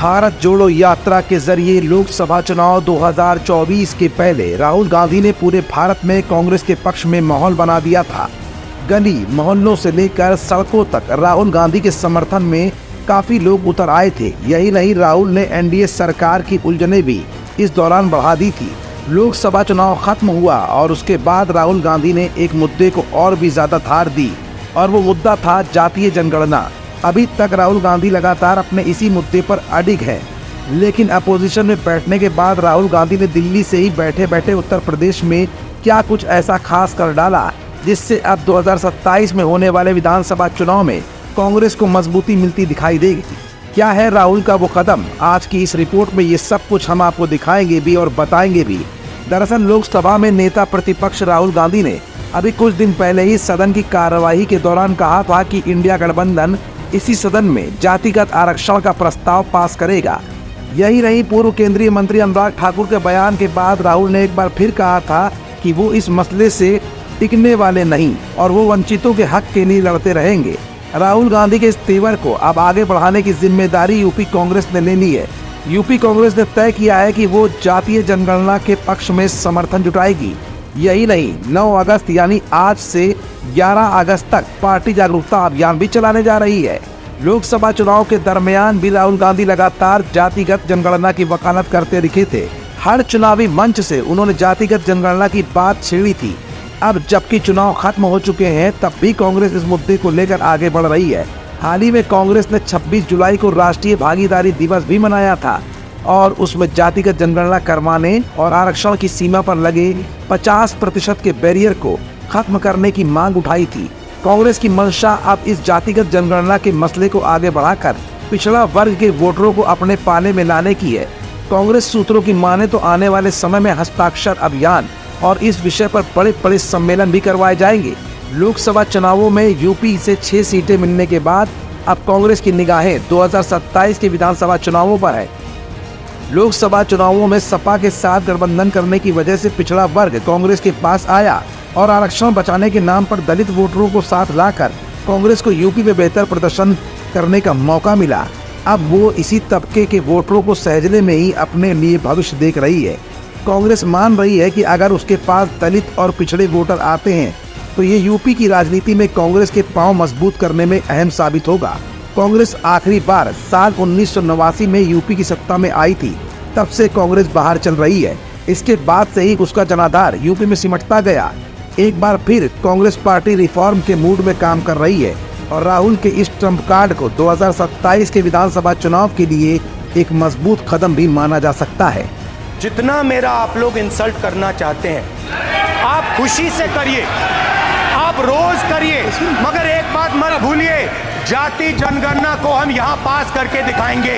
भारत जोड़ो यात्रा के जरिए लोकसभा चुनाव 2024 के पहले राहुल गांधी ने पूरे भारत में कांग्रेस के पक्ष में माहौल बना दिया था। गली मोहल्लों से लेकर सड़कों तक राहुल गांधी के समर्थन में काफी लोग उतर आए थे। यही नहीं, राहुल ने एनडीए सरकार की उलझनें भी इस दौरान बढ़ा दी थी। लोकसभा चुनाव खत्म हुआ और उसके बाद राहुल गांधी ने एक मुद्दे को और भी ज्यादा धार दी और वो मुद्दा था जातीय जनगणना। अभी तक राहुल गांधी लगातार अपने इसी मुद्दे पर अडिग है, लेकिन अपोजिशन में बैठने के बाद राहुल गांधी ने दिल्ली से ही बैठे बैठे उत्तर प्रदेश में क्या कुछ ऐसा खास कर डाला जिससे अब 2027 में होने वाले विधानसभा चुनाव में कांग्रेस को मजबूती मिलती दिखाई देगी। क्या है राहुल का वो कदम? आज की इस रिपोर्ट में ये सब कुछ हम आपको दिखाएंगे भी और बताएंगे भी। दरअसल लोकसभा में नेता प्रतिपक्ष राहुल गांधी ने अभी कुछ दिन पहले ही सदन की कार्यवाही के दौरान कहा था कि इंडिया गठबंधन इसी सदन में जातिगत आरक्षण का प्रस्ताव पास करेगा। यही नहीं, पूर्व केंद्रीय मंत्री अनुराग ठाकुर के बयान के बाद राहुल ने एक बार फिर कहा था कि वो इस मसले से टिकने वाले नहीं और वो वंचितों के हक के लिए लड़ते रहेंगे। राहुल गांधी के इस तेवर को अब आगे बढ़ाने की जिम्मेदारी यूपी कांग्रेस ने ले ली है। यूपी कांग्रेस ने तय किया है कि वो जातीय जनगणना के पक्ष में समर्थन जुटाएगी। यही नहीं, 9 अगस्त यानी आज से 11 अगस्त तक पार्टी जागरूकता अभियान भी चलाने जा रही है। लोकसभा चुनाव के दरमियान भी राहुल गांधी लगातार जातिगत जनगणना की वकालत करते दिखे थे। हर चुनावी मंच से उन्होंने जातिगत जनगणना की बात छेड़ी थी। अब जबकि चुनाव खत्म हो चुके हैं, तब भी कांग्रेस इस मुद्दे को लेकर आगे बढ़ रही है। हाल ही में कांग्रेस ने 26 जुलाई को राष्ट्रीय भागीदारी दिवस भी मनाया था और उसमें जातिगत जनगणना करवाने और आरक्षण की सीमा पर लगे 50% के बैरियर को खत्म करने की मांग उठाई थी। कांग्रेस की मंशा अब इस जातिगत जनगणना के मसले को आगे बढ़ाकर पिछड़ा वर्ग के वोटरों को अपने पाले में लाने की है। कांग्रेस सूत्रों की माने तो आने वाले समय में हस्ताक्षर अभियान और इस विषय पर बड़े बड़े सम्मेलन भी करवाए जाएंगे। लोकसभा चुनावों में यूपी से 6 सीटें मिलने के बाद अब कांग्रेस की निगाहें 2027 के विधानसभा चुनावों पर है। लोकसभा चुनावों में सपा के साथ गठबंधन करने की वजह से पिछड़ा वर्ग कांग्रेस के पास आया और आरक्षण बचाने के नाम पर दलित वोटरों को साथ लाकर कांग्रेस को यूपी में बेहतर प्रदर्शन करने का मौका मिला। अब वो इसी तबके के वोटरों को सहेजने में ही अपने लिए भविष्य देख रही है। कांग्रेस मान रही है कि अगर उसके पास दलित और पिछड़े वोटर आते हैं तो ये यूपी की राजनीति में कांग्रेस के पांव मजबूत करने में अहम साबित होगा। कांग्रेस आखिरी बार साल 1989 में यूपी की सत्ता में आई थी, तब से कांग्रेस बाहर चल रही है। इसके बाद से ही उसका जनाधार यूपी में सिमटता गया। एक बार फिर कांग्रेस पार्टी रिफॉर्म के मूड में काम कर रही है और राहुल के इस ट्रम्प कार्ड को 2027 के विधानसभा चुनाव के लिए एक मजबूत कदम भी माना जा सकता है। जितना मेरा आप लोग इंसल्ट करना चाहते हैं, आप खुशी से करिए, आप रोज करिए, मगर एक बात मत भूलिए, जाति जनगणना को हम यहाँ पास करके दिखाएंगे।